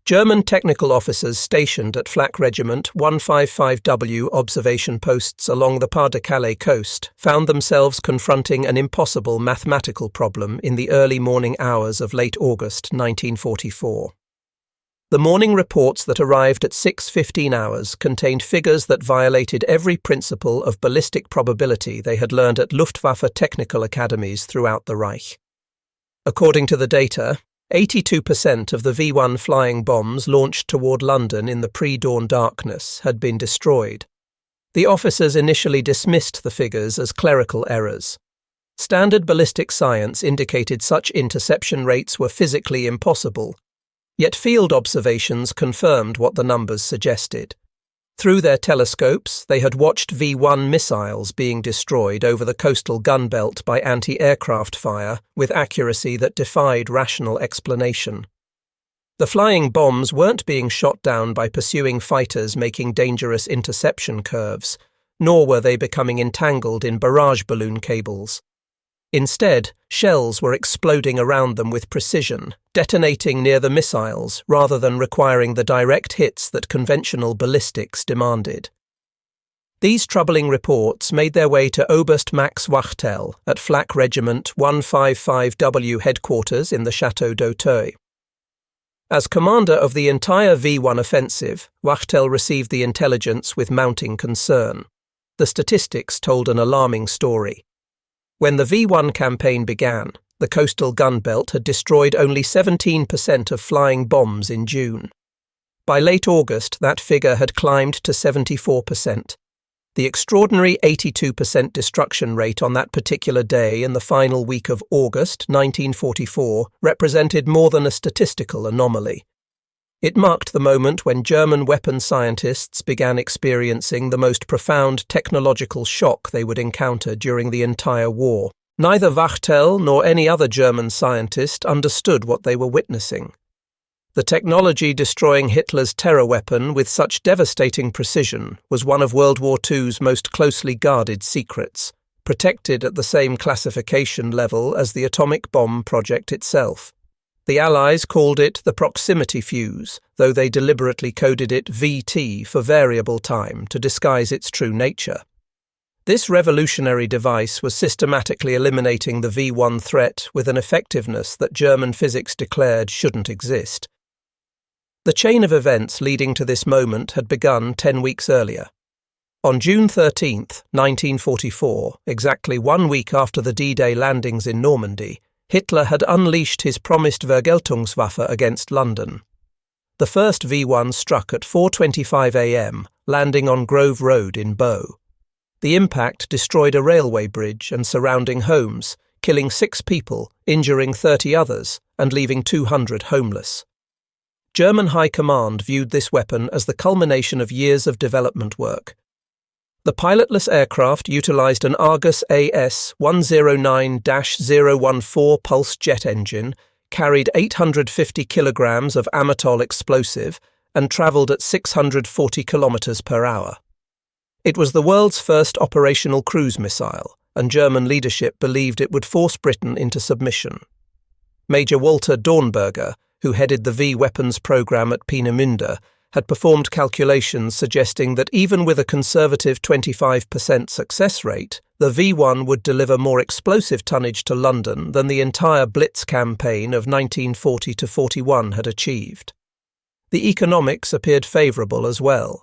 German technical officers stationed at Flak Regiment 155W observation posts along the Pas-de-Calais coast found themselves confronting an impossible mathematical problem in the early morning hours of late August 1944. The morning reports that arrived at 6:15 hours contained figures that violated every principle of ballistic probability they had learned at Luftwaffe technical academies throughout the Reich. According to the data, 82% of the V-1 flying bombs launched toward London in the pre-dawn darkness had been destroyed. The officers initially dismissed the figures as clerical errors. Standard ballistic science indicated such interception rates were physically impossible, yet field observations confirmed what the numbers suggested. Through their telescopes, they had watched V-1 missiles being destroyed over the coastal gun belt by anti-aircraft fire with accuracy that defied rational explanation. The flying bombs weren't being shot down by pursuing fighters making dangerous interception curves, nor were they becoming entangled in barrage balloon cables. Instead, shells were exploding around them with precision, detonating near the missiles rather than requiring the direct hits that conventional ballistics demanded. These troubling reports made their way to Oberst Max Wachtel at Flak Regiment 155W headquarters in the Château d'Auteuil. As commander of the entire V-1 offensive, Wachtel received the intelligence with mounting concern. The statistics told an alarming story. When the V-1 campaign began, the coastal gun belt had destroyed only 17% of flying bombs in June. By late August, that figure had climbed to 74%. The extraordinary 82% destruction rate on that particular day in the final week of August 1944 represented more than a statistical anomaly. It marked the moment when German weapon scientists began experiencing the most profound technological shock they would encounter during the entire war. Neither Wachtel nor any other German scientist understood what they were witnessing. The technology destroying Hitler's terror weapon with such devastating precision was one of World War II's most closely guarded secrets, protected at the same classification level as the atomic bomb project itself. The Allies called it the proximity fuse, though they deliberately coded it VT for variable time to disguise its true nature. This revolutionary device was systematically eliminating the V-1 threat with an effectiveness that German physics declared shouldn't exist. The chain of events leading to this moment had begun 10 weeks earlier. On June 13, 1944, exactly 1 week after the D-Day landings in Normandy, Hitler had unleashed his promised Vergeltungswaffe against London. The first V-1 struck at 4:25 a.m., landing on Grove Road in Bow. The impact destroyed a railway bridge and surrounding homes, killing 6 people, injuring 30 others, and leaving 200 homeless. German High Command viewed this weapon as the culmination of years of development work. The pilotless aircraft utilized an Argus AS 109-014 pulse jet engine, carried 850 kilograms of Amatol explosive, and traveled at 640 kilometers per hour. It was the world's first operational cruise missile, and German leadership believed it would force Britain into submission. Major Walter Dornberger, who headed the V-weapons program at Peenemünde, had performed calculations suggesting that even with a conservative 25% success rate, the V-1 would deliver more explosive tonnage to London than the entire Blitz campaign of 1940–41 had achieved. The economics appeared favourable as well.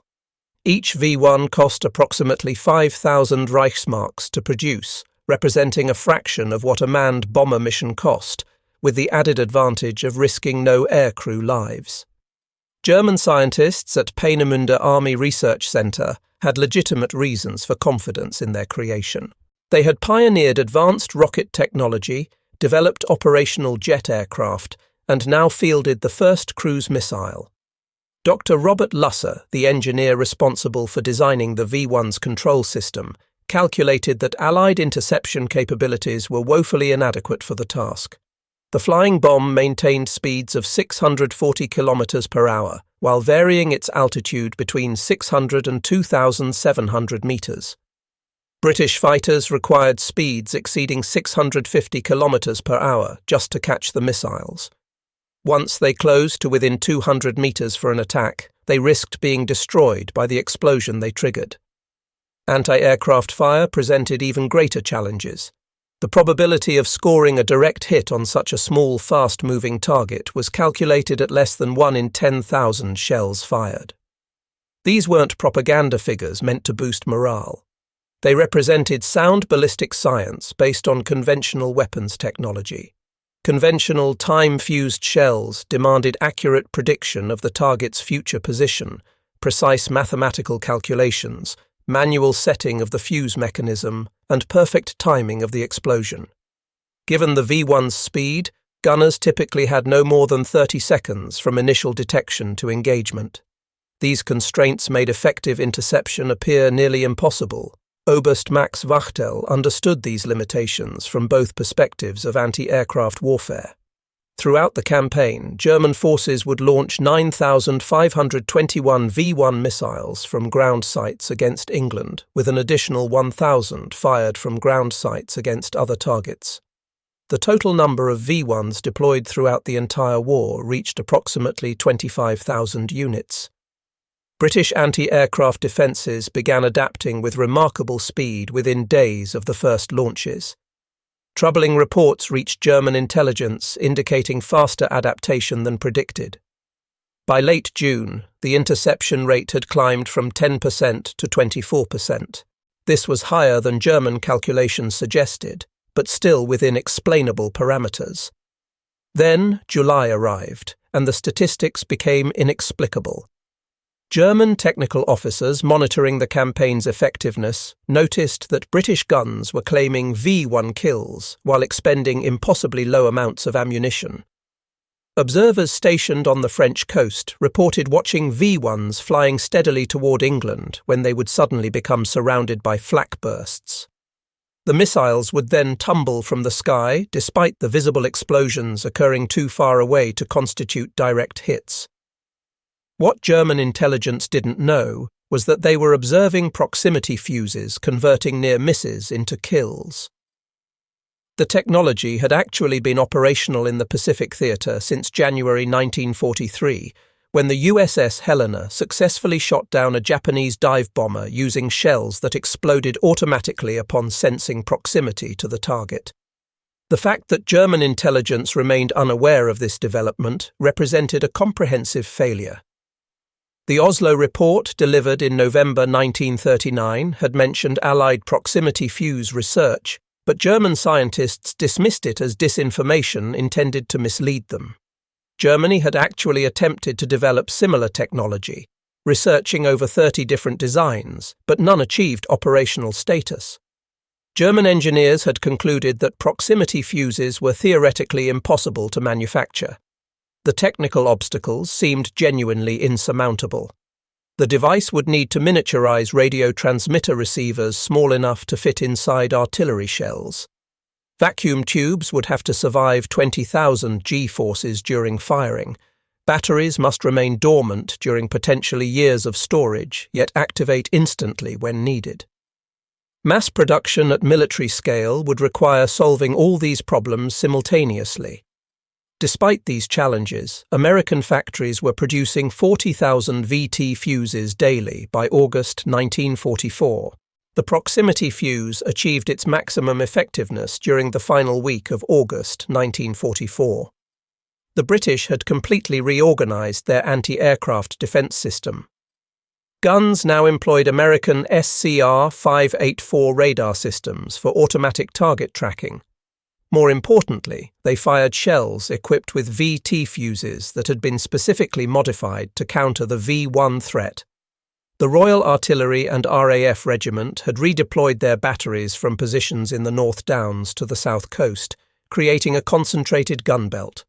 Each V-1 cost approximately 5,000 Reichsmarks to produce, representing a fraction of what a manned bomber mission cost, with the added advantage of risking no aircrew lives. German scientists at Peenemünde Army Research Centre had legitimate reasons for confidence in their creation. They had pioneered advanced rocket technology, developed operational jet aircraft, and now fielded the first cruise missile. Dr. Robert Lusser, the engineer responsible for designing the V-1's control system, calculated that Allied interception capabilities were woefully inadequate for the task. The flying bomb maintained speeds of 640 kilometers per hour, while varying its altitude between 600 and 2,700 meters. British fighters required speeds exceeding 650 kilometers per hour just to catch the missiles. Once they closed to within 200 meters for an attack, they risked being destroyed by the explosion they triggered. Anti-aircraft fire presented even greater challenges. The probability of scoring a direct hit on such a small, fast-moving target was calculated at less than 1 in 10,000 shells fired. These weren't propaganda figures meant to boost morale. They represented sound ballistic science based on conventional weapons technology. Conventional time-fused shells demanded accurate prediction of the target's future position, precise mathematical calculations, manual setting of the fuse mechanism, and perfect timing of the explosion. Given the V-1's speed, gunners typically had no more than 30 seconds from initial detection to engagement. These constraints made effective interception appear nearly impossible. Oberst Max Wachtel understood these limitations from both perspectives of anti-aircraft warfare. Throughout the campaign, German forces would launch 9,521 V-1 missiles from ground sites against England, with an additional 1,000 fired from ground sites against other targets. The total number of V-1s deployed throughout the entire war reached approximately 25,000 units. British anti-aircraft defences began adapting with remarkable speed within days of the first launches. Troubling reports reached German intelligence indicating faster adaptation than predicted. By late June, the interception rate had climbed from 10% to 24%. This was higher than German calculations suggested, but still within explainable parameters. Then July arrived, and the statistics became inexplicable. German technical officers monitoring the campaign's effectiveness noticed that British guns were claiming V-1 kills while expending impossibly low amounts of ammunition. Observers stationed on the French coast reported watching V-1s flying steadily toward England when they would suddenly become surrounded by flak bursts. The missiles would then tumble from the sky despite the visible explosions occurring too far away to constitute direct hits. What German intelligence didn't know was that they were observing proximity fuses converting near misses into kills. The technology had actually been operational in the Pacific Theatre since January 1943, when the USS Helena successfully shot down a Japanese dive bomber using shells that exploded automatically upon sensing proximity to the target. The fact that German intelligence remained unaware of this development represented a comprehensive failure. The Oslo report, delivered in November 1939, had mentioned Allied proximity fuse research, but German scientists dismissed it as disinformation intended to mislead them. Germany had actually attempted to develop similar technology, researching over 30 different designs, but none achieved operational status. German engineers had concluded that proximity fuses were theoretically impossible to manufacture. The technical obstacles seemed genuinely insurmountable. The device would need to miniaturize radio transmitter receivers small enough to fit inside artillery shells. Vacuum tubes would have to survive 20,000 G-forces during firing. Batteries must remain dormant during potentially years of storage, yet activate instantly when needed. Mass production at military scale would require solving all these problems simultaneously. Despite these challenges, American factories were producing 40,000 VT fuses daily by August 1944. The proximity fuse achieved its maximum effectiveness during the final week of August 1944. The British had completely reorganized their anti-aircraft defense system. Guns now employed American SCR-584 radar systems for automatic target tracking. More importantly, they fired shells equipped with VT fuses that had been specifically modified to counter the V-1 threat. The Royal Artillery and RAF Regiment had redeployed their batteries from positions in the North Downs to the south coast, creating a concentrated gun belt.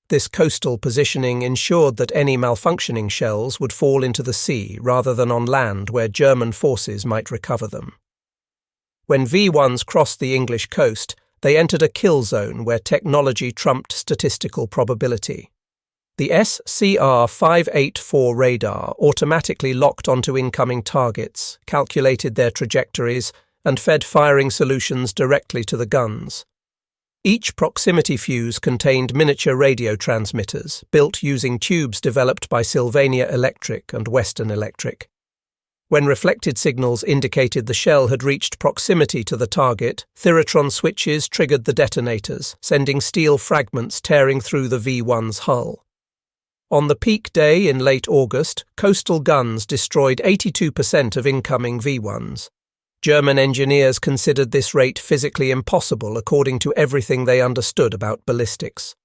This coastal positioning ensured that any malfunctioning shells would fall into the sea rather than on land where German forces might recover them. When V-1s crossed the English coast, they entered a kill zone where technology trumped statistical probability. The SCR-584 radar automatically locked onto incoming targets, calculated their trajectories, and fed firing solutions directly to the guns. Each proximity fuse contained miniature radio transmitters, built using tubes developed by Sylvania Electric and Western Electric. When reflected signals indicated the shell had reached proximity to the target, thyratron switches triggered the detonators, sending steel fragments tearing through the V-1's hull. On the peak day in late August, coastal guns destroyed 82% of incoming V-1s. German engineers considered this rate physically impossible according to everything they understood about ballistics.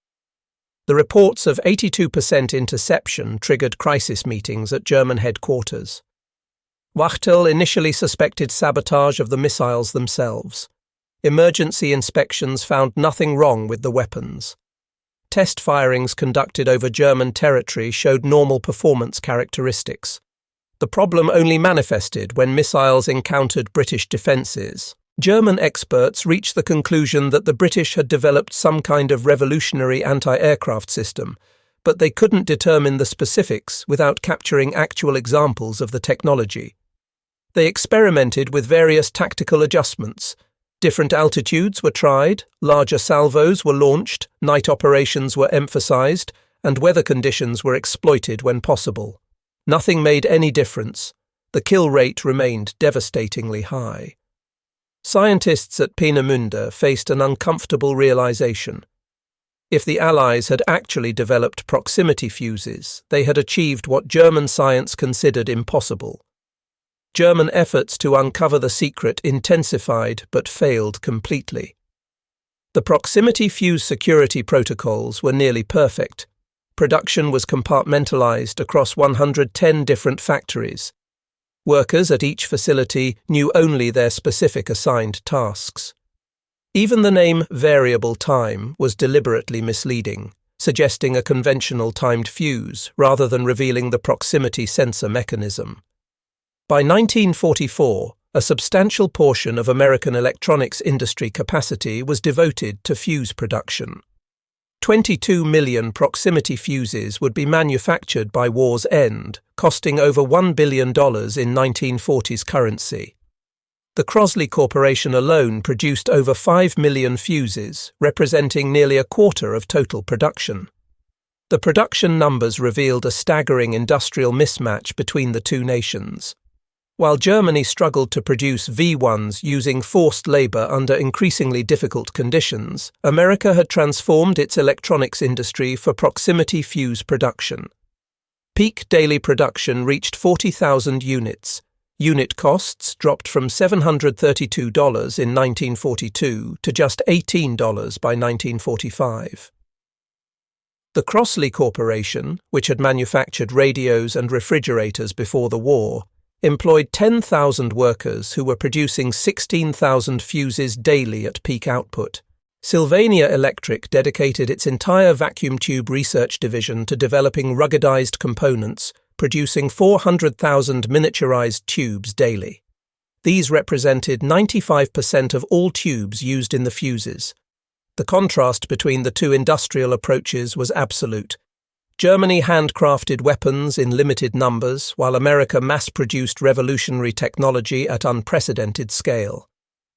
The reports of 82% interception triggered crisis meetings at German headquarters. Wachtel initially suspected sabotage of the missiles themselves. Emergency inspections found nothing wrong with the weapons. Test firings conducted over German territory showed normal performance characteristics. The problem only manifested when missiles encountered British defences. German experts reached the conclusion that the British had developed some kind of revolutionary anti-aircraft system, but they couldn't determine the specifics without capturing actual examples of the technology. They experimented with various tactical adjustments. Different altitudes were tried, larger salvos were launched, night operations were emphasized, and weather conditions were exploited when possible. Nothing made any difference. The kill rate remained devastatingly high. Scientists at Peenemünde faced an uncomfortable realization. If the Allies had actually developed proximity fuses, they had achieved what German science considered impossible. German efforts to uncover the secret intensified but failed completely. The proximity fuse security protocols were nearly perfect. Production was compartmentalized across 110 different factories. Workers at each facility knew only their specific assigned tasks. Even the name variable time was deliberately misleading, suggesting a conventional timed fuse rather than revealing the proximity sensor mechanism. By 1944, a substantial portion of American electronics industry capacity was devoted to fuse production. 22 million proximity fuses would be manufactured by war's end, costing over $1 billion in 1940s currency. The Crosley Corporation alone produced over 5 million fuses, representing nearly a quarter of total production. The production numbers revealed a staggering industrial mismatch between the two nations. While Germany struggled to produce V-1s using forced labor under increasingly difficult conditions, America had transformed its electronics industry for proximity fuse production. Peak daily production reached 40,000 units. Unit costs dropped from $732 in 1942 to just $18 by 1945. The Crosley Corporation, which had manufactured radios and refrigerators before the war, employed 10,000 workers who were producing 16,000 fuses daily at peak output. Sylvania Electric dedicated its entire vacuum tube research division to developing ruggedized components, producing 400,000 miniaturized tubes daily. These represented 95% of all tubes used in the fuses. The contrast between the two industrial approaches was absolute. Germany handcrafted weapons in limited numbers, while America mass-produced revolutionary technology at unprecedented scale.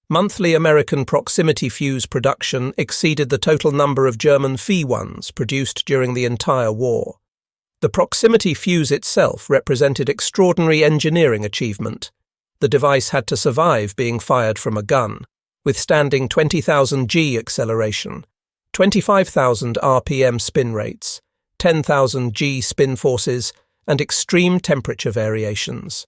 Monthly American proximity fuse production exceeded the total number of German V-1s produced during the entire war. The proximity fuse itself represented extraordinary engineering achievement. The device had to survive being fired from a gun, withstanding 20,000 G acceleration, 25,000 RPM spin rates, 10,000 G spin forces, and extreme temperature variations.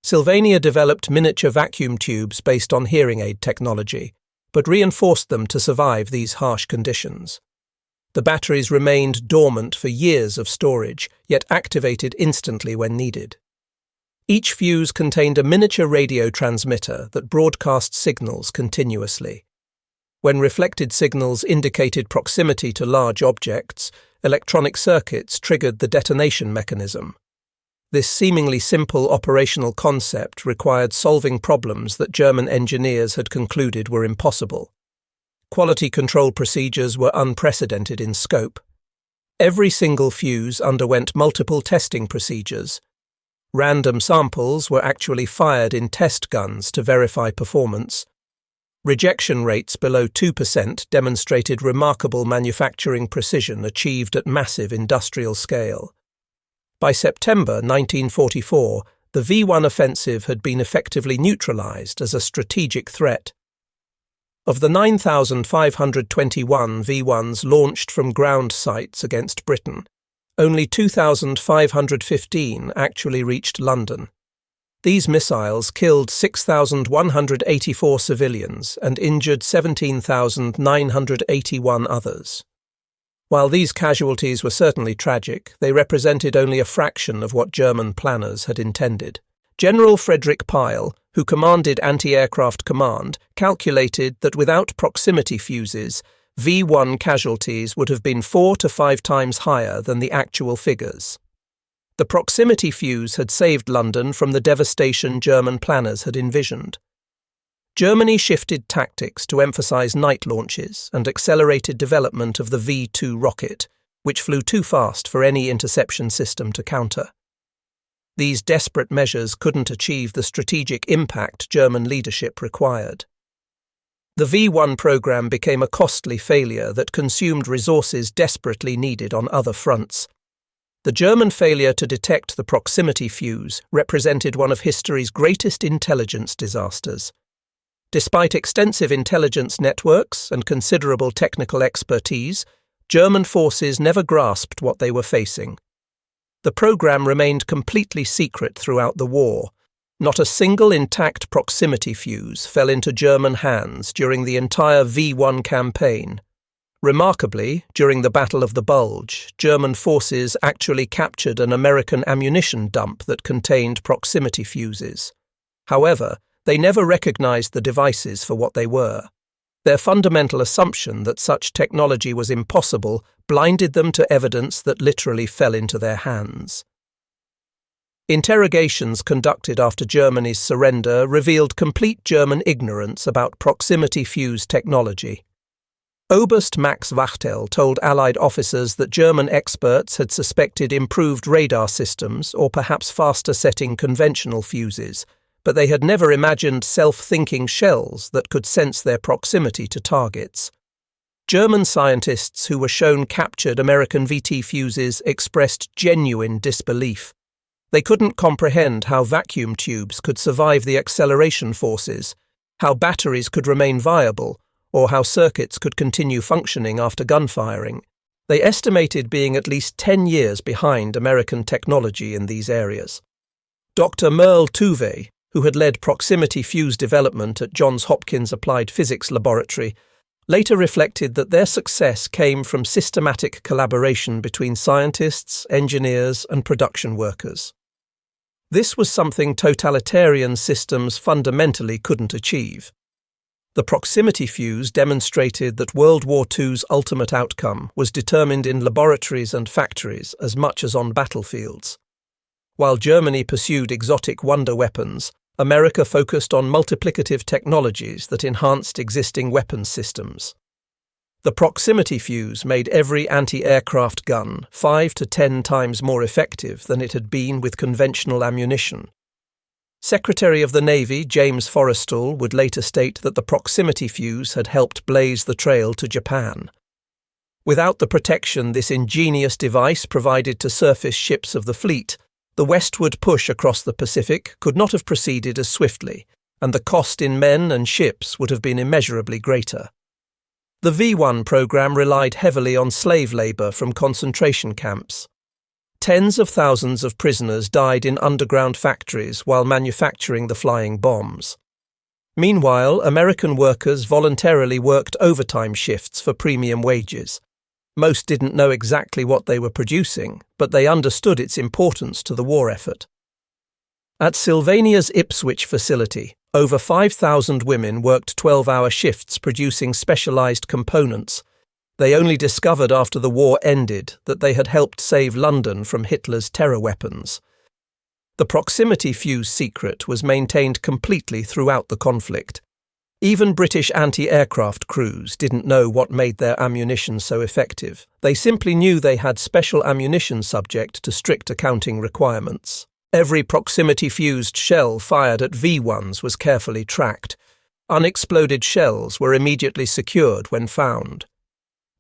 Sylvania developed miniature vacuum tubes based on hearing aid technology, but reinforced them to survive these harsh conditions. The batteries remained dormant for years of storage, yet activated instantly when needed. Each fuse contained a miniature radio transmitter that broadcast signals continuously. When reflected signals indicated proximity to large objects, electronic circuits triggered the detonation mechanism. This seemingly simple operational concept required solving problems that German engineers had concluded were impossible. Quality control procedures were unprecedented in scope. Every single fuse underwent multiple testing procedures. Random samples were actually fired in test guns to verify performance. Rejection rates below 2% demonstrated remarkable manufacturing precision achieved at massive industrial scale. By September 1944, the V-1 offensive had been effectively neutralized as a strategic threat. Of the 9,521 V-1s launched from ground sites against Britain, only 2,515 actually reached London. These missiles killed 6,184 civilians and injured 17,981 others. While these casualties were certainly tragic, they represented only a fraction of what German planners had intended. General Frederick Pyle, who commanded Anti-Aircraft Command, calculated that without proximity fuses, V-1 casualties would have been 4 to 5 times higher than the actual figures. The proximity fuse had saved London from the devastation German planners had envisioned. Germany shifted tactics to emphasize night launches and accelerated development of the V-2 rocket, which flew too fast for any interception system to counter. These desperate measures couldn't achieve the strategic impact German leadership required. The V-1 program became a costly failure that consumed resources desperately needed on other fronts. The German failure to detect the proximity fuse represented one of history's greatest intelligence disasters. Despite extensive intelligence networks and considerable technical expertise, German forces never grasped what they were facing. The program remained completely secret throughout the war. Not a single intact proximity fuse fell into German hands during the entire V-1 campaign. Remarkably, during the Battle of the Bulge, German forces actually captured an American ammunition dump that contained proximity fuses. However, they never recognized the devices for what they were. Their fundamental assumption that such technology was impossible blinded them to evidence that literally fell into their hands. Interrogations conducted after Germany's surrender revealed complete German ignorance about proximity fuse technology. Oberst Max Wachtel told Allied officers that German experts had suspected improved radar systems or perhaps faster-setting conventional fuses, but they had never imagined self-thinking shells that could sense their proximity to targets. German scientists who were shown captured American VT fuses expressed genuine disbelief. They couldn't comprehend how vacuum tubes could survive the acceleration forces, how batteries could remain viable, or how circuits could continue functioning after gunfiring. They estimated being at least 10 years behind American technology in these areas. Dr. Merle Tuve, who had led proximity fuse development at Johns Hopkins Applied Physics Laboratory, later reflected that their success came from systematic collaboration between scientists, engineers, and production workers. This was something totalitarian systems fundamentally couldn't achieve. The proximity fuse demonstrated that World War II's ultimate outcome was determined in laboratories and factories as much as on battlefields. While Germany pursued exotic wonder weapons, America focused on multiplicative technologies that enhanced existing weapons systems. The proximity fuse made every anti-aircraft gun 5 to 10 times more effective than it had been with conventional ammunition. Secretary of the Navy James Forrestal would later state that the proximity fuse had helped blaze the trail to Japan. Without the protection this ingenious device provided to surface ships of the fleet, the westward push across the Pacific could not have proceeded as swiftly, and the cost in men and ships would have been immeasurably greater. The V-1 program relied heavily on slave labor from concentration camps. Tens of thousands of prisoners died in underground factories while manufacturing the flying bombs. Meanwhile, American workers voluntarily worked overtime shifts for premium wages. Most didn't know exactly what they were producing, but they understood its importance to the war effort. At Sylvania's Ipswich facility, over 5,000 women worked 12-hour shifts producing specialized components. They only discovered after the war ended that they had helped save London from Hitler's terror weapons. The proximity fuse secret was maintained completely throughout the conflict. Even British anti-aircraft crews didn't know what made their ammunition so effective. They simply knew they had special ammunition subject to strict accounting requirements. Every proximity-fused shell fired at V-1s was carefully tracked. Unexploded shells were immediately secured when found.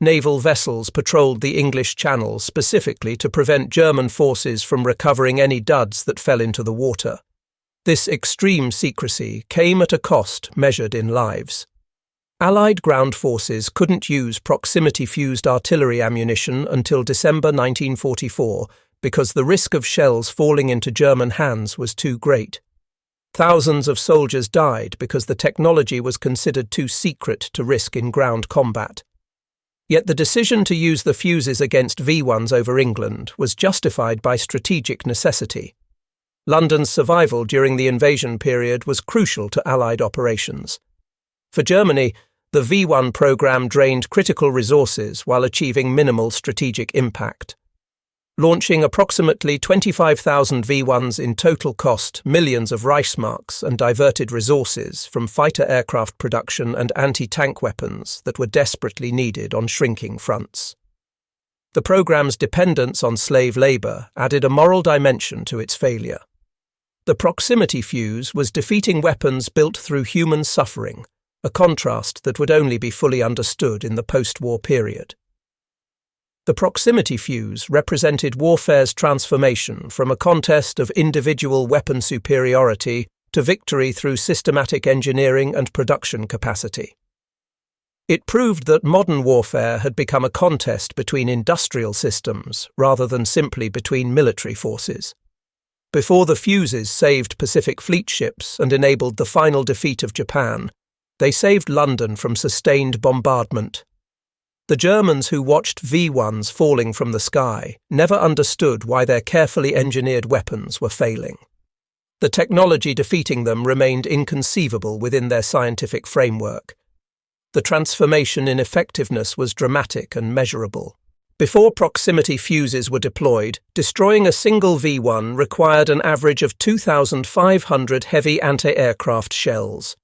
Naval vessels patrolled the English Channel specifically to prevent German forces from recovering any duds that fell into the water. This extreme secrecy came at a cost measured in lives. Allied ground forces couldn't use proximity-fused artillery ammunition until December 1944 because the risk of shells falling into German hands was too great. Thousands of soldiers died because the technology was considered too secret to risk in ground combat. Yet the decision to use the fuses against V-1s over England was justified by strategic necessity. London's survival during the invasion period was crucial to Allied operations. For Germany, the V-1 program drained critical resources while achieving minimal strategic impact. Launching approximately 25,000 V-1s in total cost millions of Reichsmarks and diverted resources from fighter aircraft production and anti-tank weapons that were desperately needed on shrinking fronts. The program's dependence on slave labor added a moral dimension to its failure. The proximity fuse was defeating weapons built through human suffering, a contrast that would only be fully understood in the post-war period. The proximity fuse represented warfare's transformation from a contest of individual weapon superiority to victory through systematic engineering and production capacity. It proved that modern warfare had become a contest between industrial systems rather than simply between military forces. Before the fuses saved Pacific Fleet ships and enabled the final defeat of Japan, they saved London from sustained bombardment. The Germans who watched V-1s falling from the sky never understood why their carefully engineered weapons were failing. The technology defeating them remained inconceivable within their scientific framework. The transformation in effectiveness was dramatic and measurable. Before proximity fuses were deployed, destroying a single V-1 required an average of 2,500 heavy anti-aircraft shells.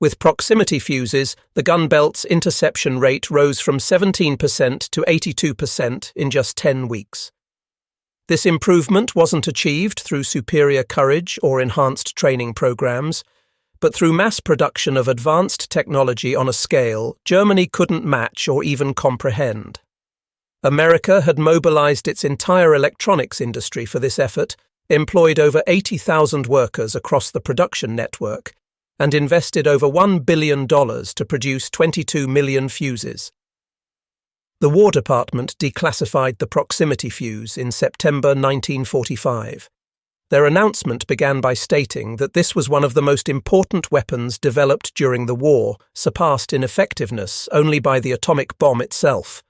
With proximity fuses, the gun belt's interception rate rose from 17% to 82% in just 10 weeks. This improvement wasn't achieved through superior courage or enhanced training programs, but through mass production of advanced technology on a scale Germany couldn't match or even comprehend. America had mobilized its entire electronics industry for this effort, employed over 80,000 workers across the production network, and invested over $1 billion to produce 22 million fuses. The War Department declassified the proximity fuse in September 1945. Their announcement began by stating that this was one of the most important weapons developed during the war, surpassed in effectiveness only by the atomic bomb itself.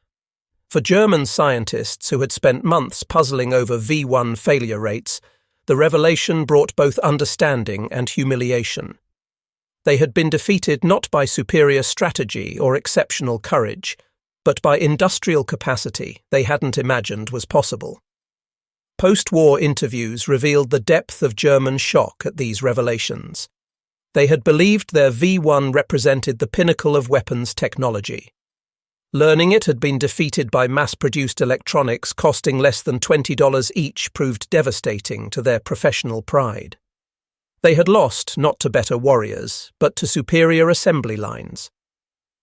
For German scientists who had spent months puzzling over V-1 failure rates, the revelation brought both understanding and humiliation. They had been defeated not by superior strategy or exceptional courage, but by industrial capacity they hadn't imagined was possible. Post-war interviews revealed the depth of German shock at these revelations. They had believed their V-1 represented the pinnacle of weapons technology. Learning it had been defeated by mass-produced electronics costing less than $20 each proved devastating to their professional pride. They had lost not to better warriors, but to superior assembly lines.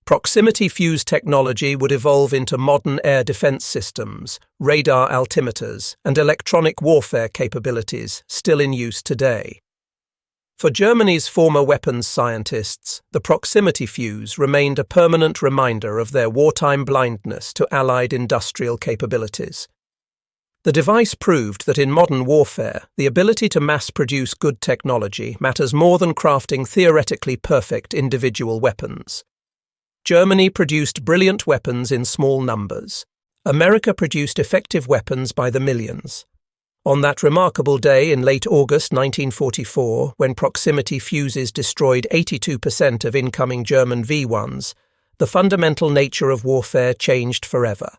Proximity fuse technology would evolve into modern air defense systems, radar altimeters, and electronic warfare capabilities still in use today. For Germany's former weapons scientists, the proximity fuse remained a permanent reminder of their wartime blindness to Allied industrial capabilities. The device proved that in modern warfare, the ability to mass-produce good technology matters more than crafting theoretically perfect individual weapons. Germany produced brilliant weapons in small numbers. America produced effective weapons by the millions. On that remarkable day in late August 1944, when proximity fuses destroyed 82% of incoming German V-1s, the fundamental nature of warfare changed forever.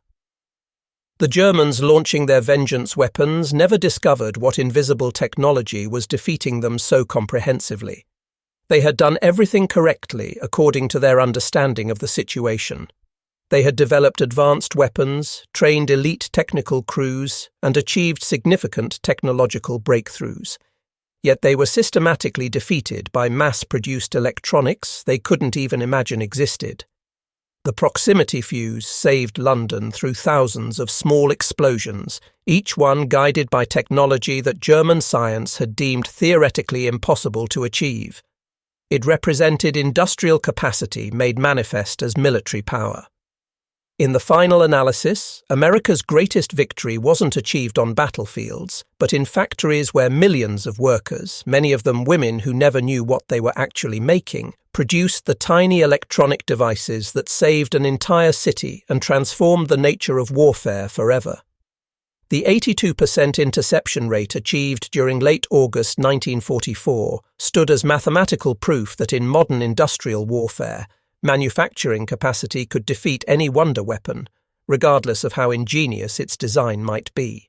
The Germans launching their vengeance weapons never discovered what invisible technology was defeating them so comprehensively. They had done everything correctly according to their understanding of the situation. They had developed advanced weapons, trained elite technical crews, and achieved significant technological breakthroughs. Yet they were systematically defeated by mass-produced electronics they couldn't even imagine existed. The proximity fuse saved London through thousands of small explosions, each one guided by technology that German science had deemed theoretically impossible to achieve. It represented industrial capacity made manifest as military power. In the final analysis, America's greatest victory wasn't achieved on battlefields, but in factories where millions of workers, many of them women who never knew what they were actually making, produced the tiny electronic devices that saved an entire city and transformed the nature of warfare forever. The 82% interception rate achieved during late August 1944 stood as mathematical proof that in modern industrial warfare, manufacturing capacity could defeat any wonder weapon, regardless of how ingenious its design might be.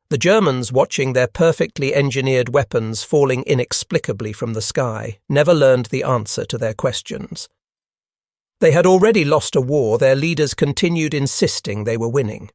The Germans, watching their perfectly engineered weapons falling inexplicably from the sky, never learned the answer to their questions. They had already lost a war their leaders continued insisting they were winning.